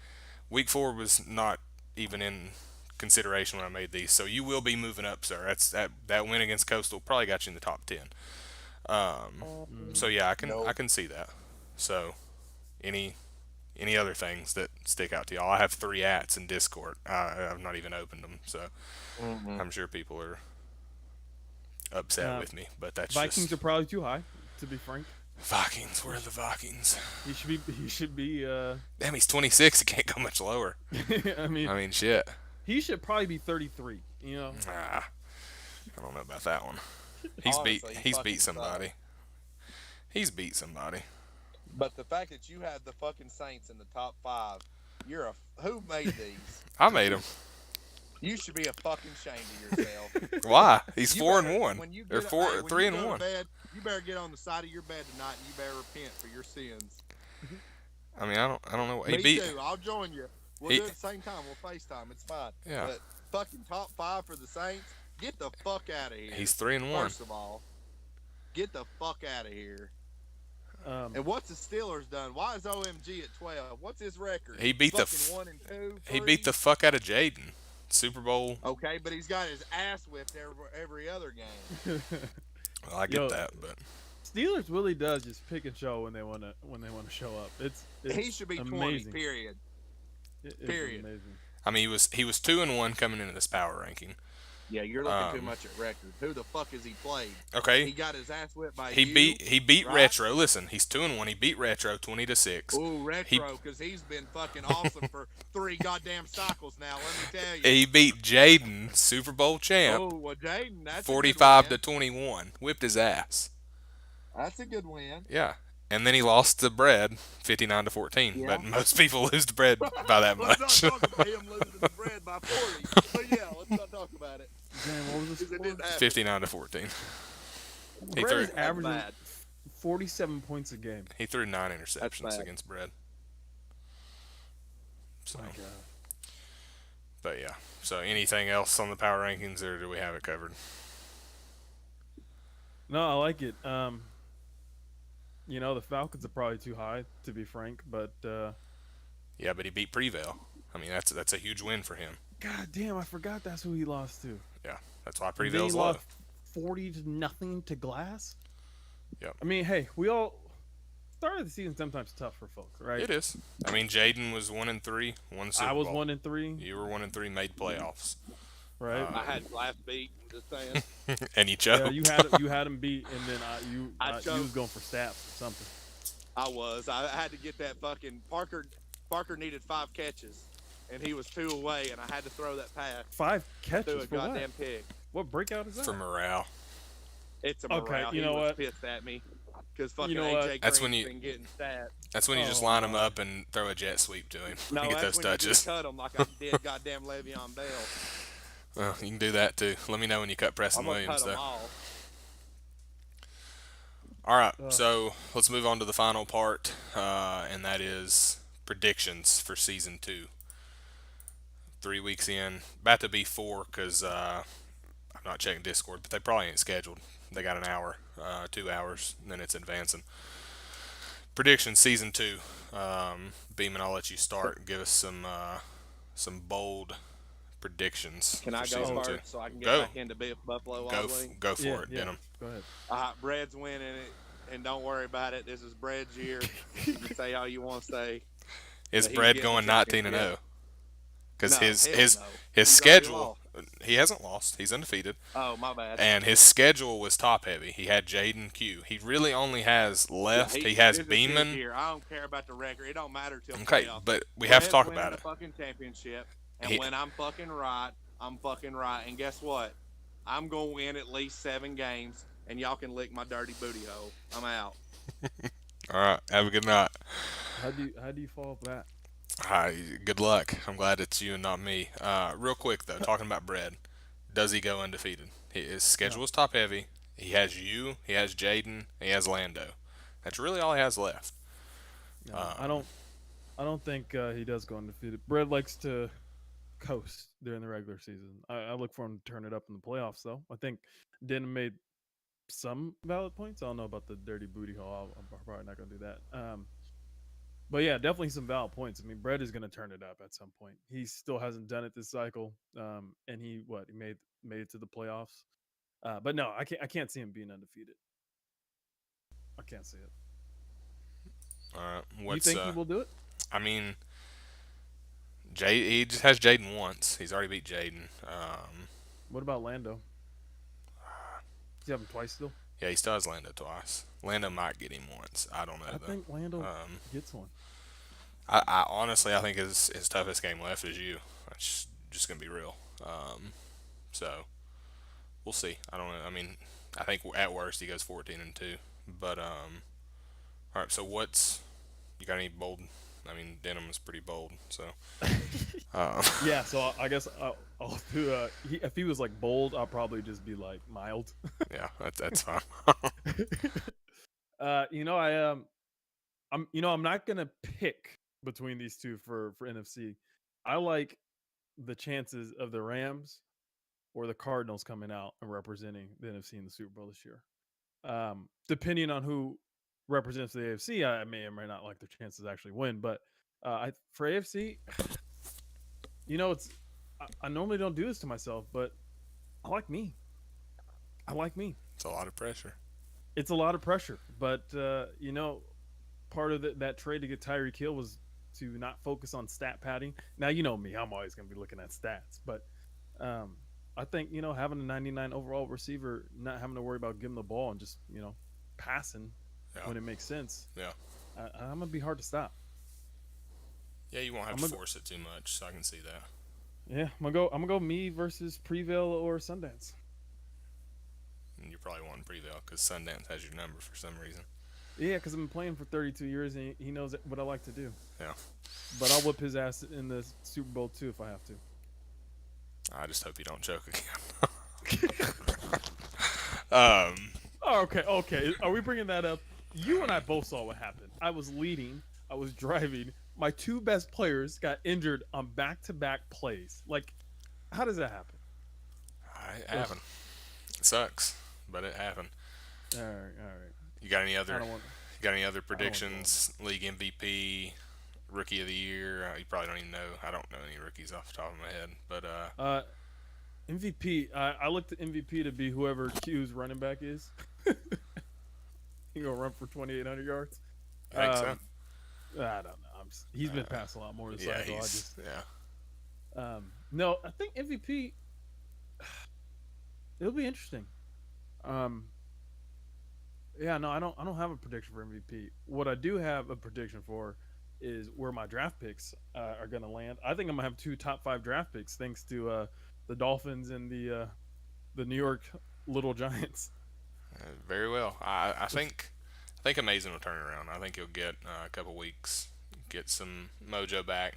[SPEAKER 1] Week 4 was not even in consideration when I made these, so you will be moving up, sir. That win against Coastal probably got you in the top 10. So yeah, I can see that. So any other things that stick out to y'all? I have 3 ats in Discord. I've not even opened them, so I'm sure people are upset with me. But that's
[SPEAKER 2] Vikings
[SPEAKER 1] just
[SPEAKER 2] are probably too high, to be frank.
[SPEAKER 1] Vikings. Where are the Vikings?
[SPEAKER 2] He should be.
[SPEAKER 1] Damn, he's 26. He can't go much lower.
[SPEAKER 2] I mean,
[SPEAKER 1] Shit.
[SPEAKER 2] he should probably be 33.
[SPEAKER 1] I don't know about that one.
[SPEAKER 4] Honestly, he
[SPEAKER 1] He's
[SPEAKER 4] fucking
[SPEAKER 1] beat somebody. He's beat somebody.
[SPEAKER 4] But the fact that you had the fucking Saints in the top 5, who made these?
[SPEAKER 1] I made him.
[SPEAKER 4] You should be a fucking ashamed of yourself.
[SPEAKER 1] Why? He's
[SPEAKER 4] You
[SPEAKER 1] 4-1.
[SPEAKER 4] when you
[SPEAKER 1] They're
[SPEAKER 4] get-
[SPEAKER 1] 4,
[SPEAKER 4] hey, when you
[SPEAKER 1] 3
[SPEAKER 4] go
[SPEAKER 1] and
[SPEAKER 4] to
[SPEAKER 1] 1.
[SPEAKER 4] bed, you better get on the side of your bed tonight and you better repent for your sins.
[SPEAKER 1] I mean, I don't know. He
[SPEAKER 4] Me
[SPEAKER 1] beat.
[SPEAKER 4] too. I'll join you. We'll
[SPEAKER 1] He-
[SPEAKER 4] do it at the same time. We'll FaceTime. It's fine.
[SPEAKER 1] Yeah.
[SPEAKER 4] But fucking top 5 for the Saints. Get the fuck out of here.
[SPEAKER 1] He's 3-1.
[SPEAKER 4] First of all, get the fuck out of here.
[SPEAKER 2] Um,
[SPEAKER 4] And what's the Steelers done? Why is OMG at 12? What's his record?
[SPEAKER 1] He beat the
[SPEAKER 4] fucking 1 and 2.
[SPEAKER 1] He beat the fuck out of Jaden. Super Bowl.
[SPEAKER 4] Okay, but he's got his ass whipped every other game.
[SPEAKER 1] Well, I get
[SPEAKER 2] Yo.
[SPEAKER 1] that, but
[SPEAKER 2] Steelers really does just pick and show when they want to show up. It's
[SPEAKER 4] He should be 20.
[SPEAKER 2] amazing.
[SPEAKER 4] Period.
[SPEAKER 2] It is
[SPEAKER 4] period.
[SPEAKER 2] amazing.
[SPEAKER 1] I mean, he was 2-1 coming into this power ranking.
[SPEAKER 4] Yeah, you're looking too much at record. Who the fuck has he played? He
[SPEAKER 1] Okay.
[SPEAKER 4] got his ass whipped by
[SPEAKER 1] He
[SPEAKER 4] you.
[SPEAKER 1] beat
[SPEAKER 4] right?
[SPEAKER 1] Retro. Listen, he's 2-1. He beat Retro 20-6.
[SPEAKER 4] Ooh, Retro, because he's been fucking awesome for 3 goddamn cycles now, let me tell you.
[SPEAKER 1] He beat Jaden, Super Bowl champ,
[SPEAKER 4] Oh, well, Jaden, that's
[SPEAKER 1] 45
[SPEAKER 4] a
[SPEAKER 1] to
[SPEAKER 4] good win.
[SPEAKER 1] 21. Whipped his ass.
[SPEAKER 4] That's a good win.
[SPEAKER 1] Yeah. And then he lost to Bread 59 to 14.
[SPEAKER 4] Yeah.
[SPEAKER 1] But most people lose to Bread by that
[SPEAKER 4] Let's
[SPEAKER 1] much.
[SPEAKER 4] not talk about him losing the bread by 40. But yeah, let's not talk about it.
[SPEAKER 2] Damn, what was the
[SPEAKER 4] 'Cause it
[SPEAKER 2] score?
[SPEAKER 4] didn't happen.
[SPEAKER 1] 59 to 14. He
[SPEAKER 2] Brett
[SPEAKER 1] threw
[SPEAKER 2] is averaging
[SPEAKER 4] bad.
[SPEAKER 2] 47 points a game.
[SPEAKER 1] he threw 9 interceptions
[SPEAKER 4] bad.
[SPEAKER 1] against Bread. So,
[SPEAKER 2] My God.
[SPEAKER 1] but yeah. So anything else on the power rankings, or do we have it covered?
[SPEAKER 2] No, I like it. The Falcons are probably too high, to be frank, but
[SPEAKER 1] Yeah, but he beat Prevail. I mean, that's a huge win for him.
[SPEAKER 2] God damn, I forgot that's who he lost to.
[SPEAKER 1] Yeah, that's why
[SPEAKER 2] And then he
[SPEAKER 1] Prevail's low.
[SPEAKER 2] lost 40-0 to Glass.
[SPEAKER 1] Yep.
[SPEAKER 2] I mean, hey, we all started the season sometimes tough for folks, right?
[SPEAKER 1] It is. I mean, Jaden was 1-3, won Super
[SPEAKER 2] I was
[SPEAKER 1] Bowl.
[SPEAKER 2] 1-3,
[SPEAKER 1] You were 1-3, made playoffs,
[SPEAKER 2] right?
[SPEAKER 4] I had glass beat, just saying.
[SPEAKER 1] and you
[SPEAKER 2] Yeah,
[SPEAKER 1] choked.
[SPEAKER 2] you had him beat, and then you was
[SPEAKER 4] choked.
[SPEAKER 2] going for stats or something.
[SPEAKER 4] I had to get that fucking Parker needed 5 catches, and he was 2 away, and I had to throw that pass
[SPEAKER 2] 5
[SPEAKER 4] through
[SPEAKER 2] catches
[SPEAKER 4] a
[SPEAKER 2] for what?
[SPEAKER 4] goddamn pig.
[SPEAKER 2] What breakout is that?
[SPEAKER 1] For morale.
[SPEAKER 4] It's a
[SPEAKER 2] Okay,
[SPEAKER 4] morale.
[SPEAKER 2] you know
[SPEAKER 4] he was
[SPEAKER 2] what?
[SPEAKER 4] pissed at me because fucking
[SPEAKER 2] know what?
[SPEAKER 4] AJ
[SPEAKER 1] That's
[SPEAKER 4] Green's
[SPEAKER 1] when you-
[SPEAKER 4] been getting stats.
[SPEAKER 1] That's when you just
[SPEAKER 2] Oh,
[SPEAKER 1] line him
[SPEAKER 2] my.
[SPEAKER 1] up and throw a jet sweep to him.
[SPEAKER 4] No,
[SPEAKER 1] and get
[SPEAKER 4] that's
[SPEAKER 1] those
[SPEAKER 4] when
[SPEAKER 1] touches.
[SPEAKER 4] you just cut him like I did goddamn Le'Veon Bell.
[SPEAKER 1] Well, you can do that too. Let me know when you cut Preston
[SPEAKER 4] I'm gonna
[SPEAKER 1] Williams,
[SPEAKER 4] cut him
[SPEAKER 1] though.
[SPEAKER 4] all.
[SPEAKER 1] All right,
[SPEAKER 2] Ugh.
[SPEAKER 1] so let's move on to the final part, and that is predictions for season two. 3 weeks in, about to be four because I'm not checking Discord, but they probably ain't scheduled. They got an hour, 2 hours, and then it's advancing. Predictions season two. Beeman, I'll let you start. Give us some bold predictions
[SPEAKER 5] Can
[SPEAKER 1] for
[SPEAKER 5] I go
[SPEAKER 1] season two.
[SPEAKER 5] first so I can get
[SPEAKER 1] Go,
[SPEAKER 5] back into Buffalo Wild Wings?
[SPEAKER 1] go
[SPEAKER 2] Yeah,
[SPEAKER 1] for it,
[SPEAKER 2] yeah.
[SPEAKER 1] Denham.
[SPEAKER 2] Go ahead.
[SPEAKER 5] Bread's winning it, and don't worry about it. This is Bread's year. You can say all you want to say.
[SPEAKER 1] Is
[SPEAKER 5] But he's
[SPEAKER 1] Brad
[SPEAKER 5] getting the
[SPEAKER 1] going 19 and
[SPEAKER 5] championship.
[SPEAKER 1] 0? Because
[SPEAKER 5] No,
[SPEAKER 1] his
[SPEAKER 5] hell
[SPEAKER 1] his
[SPEAKER 5] no.
[SPEAKER 1] his
[SPEAKER 5] He's already
[SPEAKER 1] schedule,
[SPEAKER 5] lost.
[SPEAKER 1] he hasn't lost. He's undefeated,
[SPEAKER 5] Oh, my bad.
[SPEAKER 1] and his schedule was top heavy. He had Jaden Q. He really only has left. He has
[SPEAKER 5] this is his
[SPEAKER 1] Beeman.
[SPEAKER 5] year. I don't care about the record. It don't matter till
[SPEAKER 1] Okay,
[SPEAKER 5] playoffs.
[SPEAKER 1] but we have to
[SPEAKER 5] Bread's
[SPEAKER 1] talk
[SPEAKER 5] winning
[SPEAKER 1] about
[SPEAKER 5] the
[SPEAKER 1] it.
[SPEAKER 5] fucking championship, and
[SPEAKER 1] He-
[SPEAKER 5] when I'm fucking right, I'm fucking right. And guess what? I'm gonna win at least 7 games, and y'all can lick my dirty booty hole. I'm out.
[SPEAKER 1] All right, have a good night.
[SPEAKER 2] How do you follow up that?
[SPEAKER 1] Hi, good luck. I'm glad it's you and not me. Real quick though, talking about Brad, does he go undefeated? His schedule
[SPEAKER 2] No.
[SPEAKER 1] is top heavy. He has you. He has Jaden. He has Lando. That's really all he has left.
[SPEAKER 2] No, I don't think he does go undefeated. Brett likes to coast during the regular season. I look for him to turn it up in the playoffs, though. I think Denham made some valid points. I don't know about the dirty booty hole. I'm probably not going to do that. But yeah, definitely some valid points. I mean, Brett is going to turn it up at some point. He still hasn't done it this cycle, and he made it to the playoffs. But no, I can't see him being undefeated. I can't see it.
[SPEAKER 1] All right,
[SPEAKER 2] You think he will do it?
[SPEAKER 1] I mean, he just has Jaden once. He's already beat Jaden.
[SPEAKER 2] What about Lando? Does he have him twice still?
[SPEAKER 1] Yeah, he still has Lando twice. Lando might get him once. I don't know
[SPEAKER 2] I
[SPEAKER 1] though.
[SPEAKER 2] think Lando
[SPEAKER 1] Um,
[SPEAKER 2] gets one.
[SPEAKER 1] I honestly, I think his toughest game left is you. That's just gonna be real. So we'll see. I don't know. I mean, I think at worst he goes 14-2. But all right. So what's you got any bold? I mean, Denham is pretty bold. So
[SPEAKER 2] Yeah, so I guess I'll do. If he was like bold, I'll probably just be like mild.
[SPEAKER 1] yeah, that's fine.
[SPEAKER 2] I'm not gonna pick between these two for NFC. I like the chances of the Rams or the Cardinals coming out and representing the NFC in the Super Bowl this year. Depending on who represents the AFC, I may or may not like their chances to actually win. But for AFC, it's I normally don't do this to myself, but I like me. I like me.
[SPEAKER 1] It's a lot of pressure.
[SPEAKER 2] It's a lot of pressure, but part of that trade to get Tyreek Hill was to not focus on stat padding. Now you know me; I'm always going to be looking at stats, but I think having a 99 overall receiver, not having to worry about giving the ball and just passing
[SPEAKER 1] Yeah.
[SPEAKER 2] when it makes sense.
[SPEAKER 1] Yeah.
[SPEAKER 2] I'm gonna be hard to stop.
[SPEAKER 1] Yeah, you won't have
[SPEAKER 2] I'm
[SPEAKER 1] to
[SPEAKER 2] gonna-
[SPEAKER 1] force it too much, so I can see that.
[SPEAKER 2] Yeah, I'm gonna go me versus Prevail or Sundance.
[SPEAKER 1] And you probably want Prevail because Sundance has your number for some reason.
[SPEAKER 2] Yeah, because I've been playing for 32 years and he knows what I like to do.
[SPEAKER 1] Yeah.
[SPEAKER 2] But I'll whip his ass in the Super Bowl too if I have to.
[SPEAKER 1] I just hope you don't choke again. um,
[SPEAKER 2] Oh, okay. Are we bringing that up? You and I both saw what happened. I was leading. I was driving. My two best players got injured on back-to-back plays. Like, how does that happen?
[SPEAKER 1] it happened. It sucks, but it happened.
[SPEAKER 2] All right.
[SPEAKER 1] You got any
[SPEAKER 2] I
[SPEAKER 1] other?
[SPEAKER 2] don't want.
[SPEAKER 1] You got any other
[SPEAKER 2] want to go
[SPEAKER 1] predictions? League MVP, Rookie of the Year. You probably don't even know. I don't know any rookies off the top of my head, but
[SPEAKER 2] MVP. I looked at MVP to be whoever Q's running back is. He gonna run for 2,800 yards.
[SPEAKER 1] I think so.
[SPEAKER 2] I don't know. He's been passed a lot more this
[SPEAKER 1] Yeah,
[SPEAKER 2] cycle. No, I think MVP. It'll be interesting. Yeah, no, I don't have a prediction for MVP. What I do have a prediction for is where my draft picks are going to land. I think I'm gonna have 2 top 5 draft picks thanks to the Dolphins and the New York Little Giants.
[SPEAKER 1] Very well. I think Amazing will turn around. I think he'll get a couple weeks, get some mojo back.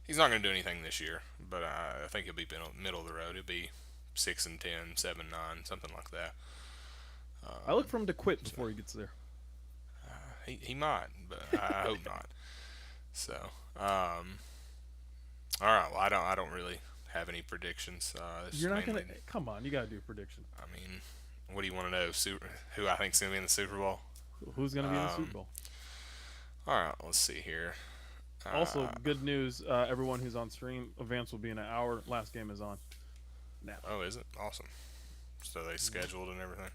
[SPEAKER 1] He's not going to do anything this year, but I think he'll be middle of the road. He'll be 6-10, 7-9, something like that.
[SPEAKER 2] I look for him to quit before he gets there.
[SPEAKER 1] He might, but I hope not. So, all right. Well, I don't really have any predictions. This is
[SPEAKER 2] You're not gonna
[SPEAKER 1] mainly.
[SPEAKER 2] come on. You gotta do a prediction.
[SPEAKER 1] I mean, what do you want to know? Who I think's gonna be in the Super Bowl?
[SPEAKER 2] Who's gonna be in the Super
[SPEAKER 1] Um,
[SPEAKER 2] Bowl?
[SPEAKER 1] all right. Let's see here.
[SPEAKER 2] Also,
[SPEAKER 1] Uh,
[SPEAKER 2] good news. Everyone who's on stream, events will be in an hour. Last game is on now.
[SPEAKER 1] oh, is it awesome? So they
[SPEAKER 2] Mhm.
[SPEAKER 1] scheduled and everything.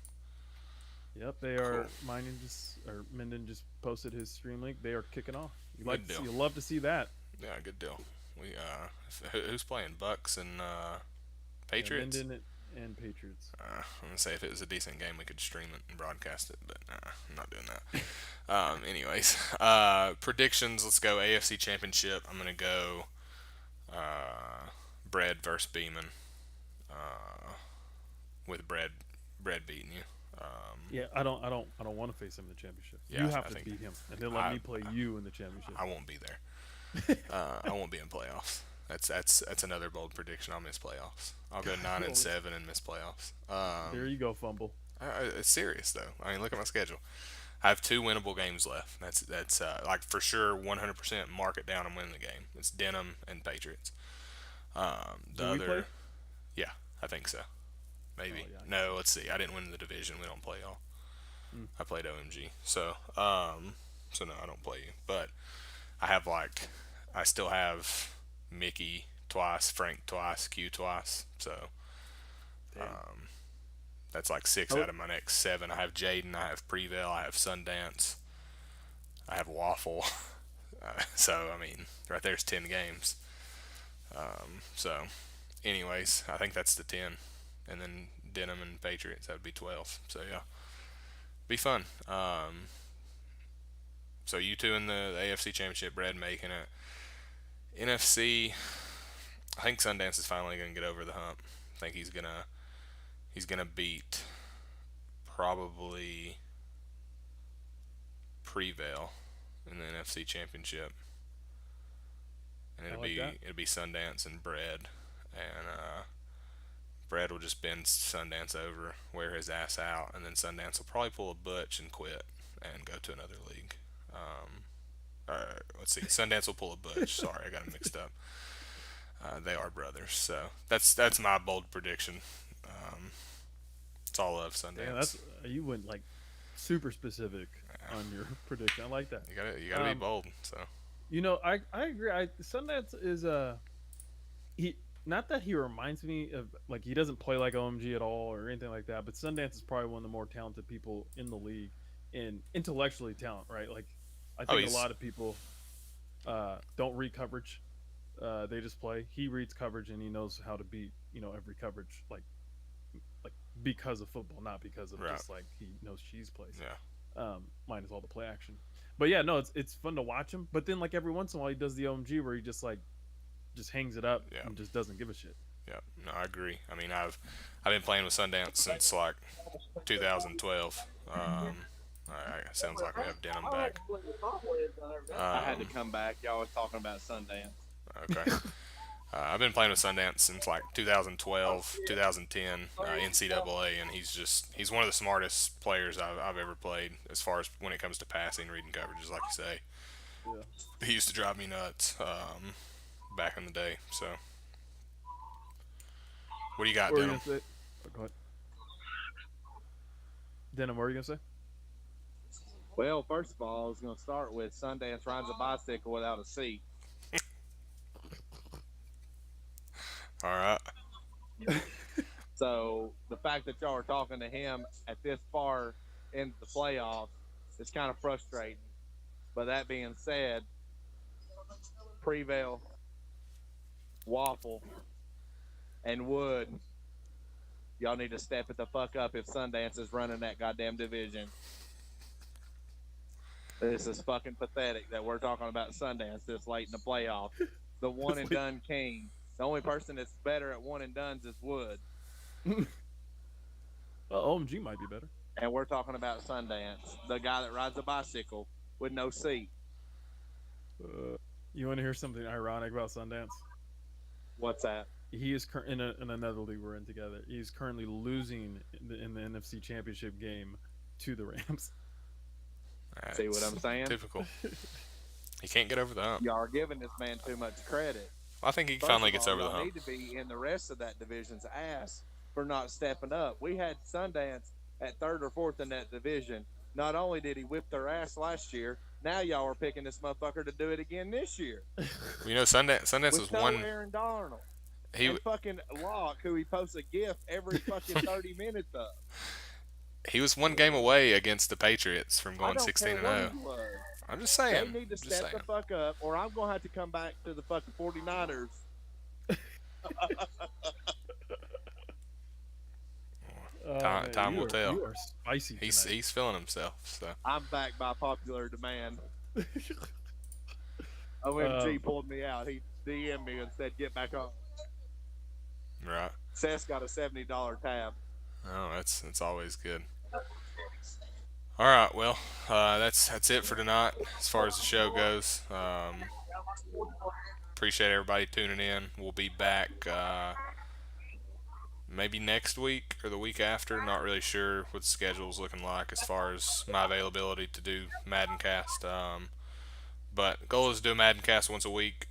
[SPEAKER 2] Yep, they
[SPEAKER 1] Cool.
[SPEAKER 2] are. Minden just posted his stream link. They are kicking off.
[SPEAKER 1] Good deal.
[SPEAKER 2] You love to see that.
[SPEAKER 1] Yeah, good deal. We who's playing? Bucks and
[SPEAKER 2] Yeah,
[SPEAKER 1] Patriots.
[SPEAKER 2] Minden and Patriots.
[SPEAKER 1] I'm gonna say if it was a decent game, we could stream it and broadcast it, but I'm not doing that. Anyways, predictions. Let's go AFC Championship. I'm gonna go Bread versus Beeman. With Bread beating you.
[SPEAKER 2] Yeah, I don't want to face him in the championship.
[SPEAKER 1] Yeah,
[SPEAKER 2] You have
[SPEAKER 1] I
[SPEAKER 2] to
[SPEAKER 1] think
[SPEAKER 2] beat him, and he'll let
[SPEAKER 1] I-
[SPEAKER 2] me play you in the championship.
[SPEAKER 1] I won't be there. I won't be in playoffs. That's another bold prediction. I'll miss playoffs. I'll go 9-7 and miss playoffs.
[SPEAKER 2] There you go, fumble.
[SPEAKER 1] It's serious though. I mean, look at my schedule. I have two winnable games left. That's like for sure 100% mark it down and win the game. It's Denham and Patriots. The
[SPEAKER 2] Do we
[SPEAKER 1] other,
[SPEAKER 2] play?
[SPEAKER 1] yeah, I think so. Maybe.
[SPEAKER 2] Oh, yeah.
[SPEAKER 1] No, let's see. I didn't win the division. We don't play y'all.
[SPEAKER 2] Mm.
[SPEAKER 1] I played OMG. So no, I don't play you. But I still have Mickey twice, Frank twice, Q twice. So
[SPEAKER 2] Damn.
[SPEAKER 1] that's like six
[SPEAKER 2] Oh.
[SPEAKER 1] out of my next seven. I have Jaden, I have Prevail, I have Sundance, I have Waffle. So I mean, right there's 10 games. So, anyways, I think that's the 10, and then Denham and Patriots that would be 12. So yeah, be fun. So you two in the AFC Championship, Brad making it. NFC, I think Sundance is finally gonna get over the hump. I think he's gonna beat probably Prevail in the NFC Championship, and
[SPEAKER 2] I
[SPEAKER 1] it'll
[SPEAKER 2] like
[SPEAKER 1] be
[SPEAKER 2] that.
[SPEAKER 1] it'll be Sundance and Bread, and Bread will just bend Sundance over, wear his ass out, and then Sundance will probably pull a Butch and quit and go to another league. Let's see, Sundance will pull a Butch. Sorry, I got him mixed up. They are brothers, so that's my bold prediction. It's all of Sundance.
[SPEAKER 2] Yeah, that's you went like super specific on your prediction. I like that.
[SPEAKER 1] You gotta be bold. So
[SPEAKER 2] You know, I agree. Sundance is he not that he reminds me of like he doesn't play like OMG at all or anything like that, but Sundance is probably one of the more talented people in the league and intellectually talent, right? Like I think a lot of people don't read coverage. They just play. He reads coverage and he knows how to beat, every coverage like because of football, not because of
[SPEAKER 1] Right.
[SPEAKER 2] just like he knows cheese plays.
[SPEAKER 1] yeah,
[SPEAKER 2] Minus all the play action. But yeah, no, it's fun to watch him. But then like every once in a while he does the OMG where he just hangs it up
[SPEAKER 1] Yeah.
[SPEAKER 2] and just doesn't give a shit.
[SPEAKER 1] yeah. No, I agree. I mean, I've been playing with Sundance since like 2012. Sounds like we have Denham back.
[SPEAKER 5] I had to come back. Y'all was talking about Sundance.
[SPEAKER 1] Okay. I've been playing with Sundance since like 2012, 2010, NCAA, and he's one of the smartest players I've ever played as far as when it comes to passing, reading coverages, like you say.
[SPEAKER 2] Yeah.
[SPEAKER 1] He used to drive me nuts back in the day. So, what do you got,
[SPEAKER 2] What were you
[SPEAKER 1] Denham?
[SPEAKER 2] gonna say? Oh, go ahead. Denham, what were you gonna say?
[SPEAKER 5] Well, first of all, I was going to start with Sundance rides a bicycle without a seat.
[SPEAKER 1] All right.
[SPEAKER 5] So the fact that y'all are talking to him at this far into the playoffs is kind of frustrating. But that being said, Prevail, Waffle, and Wood, y'all need to step it the fuck up if Sundance is running that goddamn division. This is fucking pathetic that we're talking about Sundance this late in the playoffs. The one and done king. The only person that's better at one and dones is Wood.
[SPEAKER 2] Well, OMG might be better.
[SPEAKER 5] And we're talking about Sundance, the guy that rides a bicycle with no seat.
[SPEAKER 2] You want to hear something ironic about Sundance?
[SPEAKER 5] What's that?
[SPEAKER 2] he is in another league we're in together. He's currently losing in the NFC Championship game to the Rams.
[SPEAKER 5] See what
[SPEAKER 1] It's
[SPEAKER 5] I'm saying?
[SPEAKER 1] typical. He can't get over the hump.
[SPEAKER 5] Y'all are giving this man too much credit.
[SPEAKER 1] I think he
[SPEAKER 5] First
[SPEAKER 1] finally
[SPEAKER 5] of
[SPEAKER 1] gets
[SPEAKER 5] all,
[SPEAKER 1] over the
[SPEAKER 5] y'all
[SPEAKER 1] hump.
[SPEAKER 5] need to be in the rest of that division's ass for not stepping up. We had Sundance at third or fourth in that division. Not only did he whip their ass last year, now y'all are picking this motherfucker to do it again this year.
[SPEAKER 1] You know, Sundance
[SPEAKER 5] With
[SPEAKER 1] was
[SPEAKER 5] no
[SPEAKER 1] one.
[SPEAKER 5] Aaron Darnold
[SPEAKER 1] He
[SPEAKER 5] and fucking Locke, who he posts a GIF every fucking 30 minutes of.
[SPEAKER 1] he was one game away against the Patriots from
[SPEAKER 5] I
[SPEAKER 1] going
[SPEAKER 5] don't
[SPEAKER 1] 16
[SPEAKER 5] care
[SPEAKER 1] and
[SPEAKER 5] what
[SPEAKER 1] 0.
[SPEAKER 5] he was.
[SPEAKER 1] I'm just
[SPEAKER 5] They
[SPEAKER 1] saying.
[SPEAKER 5] need to
[SPEAKER 1] Just
[SPEAKER 5] step
[SPEAKER 1] saying.
[SPEAKER 5] the fuck up, or I'm going to have to come back to the fucking 49ers.
[SPEAKER 2] Man,
[SPEAKER 1] Time will tell.
[SPEAKER 2] You are spicy tonight.
[SPEAKER 1] He's feeling himself. So
[SPEAKER 5] I'm back by popular demand. OMG pulled me out. He DM'd me and said, "Get back on."
[SPEAKER 1] right.
[SPEAKER 5] Seth's got a $70 tab.
[SPEAKER 1] Oh, that's always good. All right. Well, that's it for tonight as far as the show goes. Appreciate everybody tuning in. We'll be back. Maybe next week or the week after. Not really sure what the schedule's looking like as far as my availability to do MaddenCast. But goal is to do a MaddenCast once a week,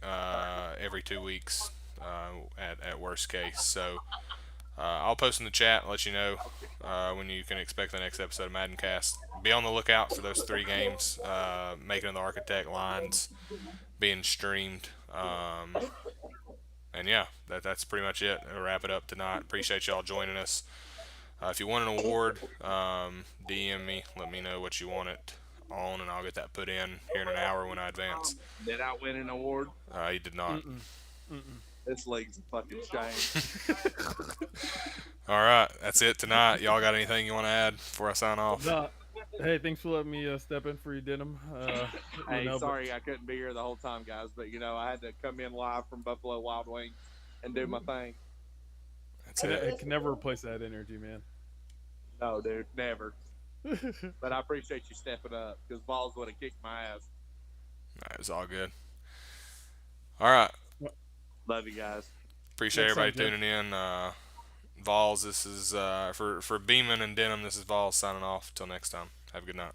[SPEAKER 1] every 2 weeks, at worst case. So I'll post in the chat and let you know when you can expect the next episode of MaddenCast. Be on the lookout for those 3 games, making the Architect lines being streamed. And yeah, that's pretty much it. We'll wrap it up tonight. Appreciate y'all joining us. If you want an award, DM me. Let me know what you want it on, and I'll get that put in here in an hour when I advance.
[SPEAKER 5] Did I win an award?
[SPEAKER 1] He did not.
[SPEAKER 5] This league's a fucking shame.
[SPEAKER 1] All right, that's it tonight. Y'all got anything you want to add before I sign off?
[SPEAKER 2] No. Hey, thanks for letting me step in for you, Denim.
[SPEAKER 5] Hey, sorry I couldn't be here the whole time, guys, but I had to come in live from Buffalo Wild Wings and do my thing.
[SPEAKER 1] That's
[SPEAKER 2] But
[SPEAKER 1] it.
[SPEAKER 2] it can never replace that energy, man.
[SPEAKER 5] No, dude, never. But I appreciate you stepping up because Balls would have kicked my ass.
[SPEAKER 1] It was all good. All right.
[SPEAKER 5] Love you guys.
[SPEAKER 1] Appreciate
[SPEAKER 2] Next time,
[SPEAKER 1] everybody tuning in. Vols, this is for Beeman and Denham. This is Vols signing off. Till next time. Have a good night.